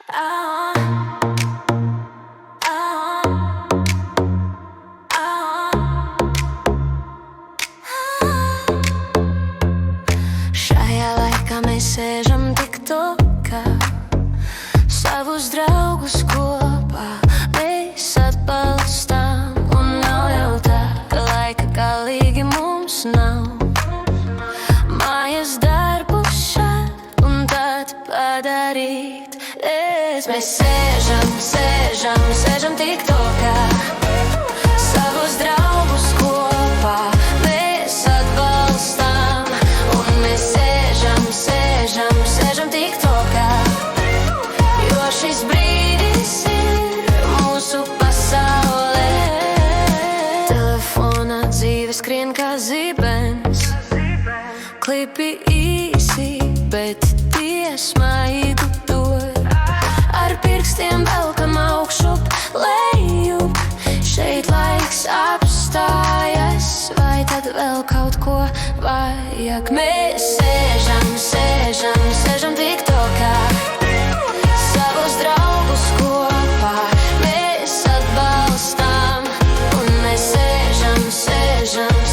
Šajā laikā mēs sēžam tiktokā, savus draugus kopā mēs atbalstām. Un nav jau tā, ka laika galīgi mums nav. Mājas darbus šād un tad padarīt. Mēs sēžam tiktokā, savus draugus kopā mēs atbalstām. Un mēs sēžam tiktokā, jo šis brīdis ir mūsu pasaulē. Telefonā dzīve skrien kā zibens, klipi īsi, bet tiesmaigu dod. Ar pirkstiem velkam augšup, lejup, šeit laiks apstājas, vai tad vēl kaut ko vajag? Mēs sēžam tiktokā, savus draugus kopā mēs atbalstām. Un mēs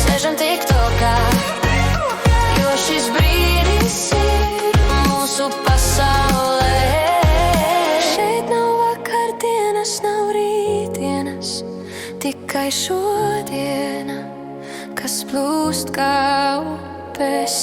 sēžam tiktokā, jo šis brīdis ir mūsu pasaulē. Šeit nav vakardienas, nav rītdienas, tikai šodiena, kas plūst kā upes.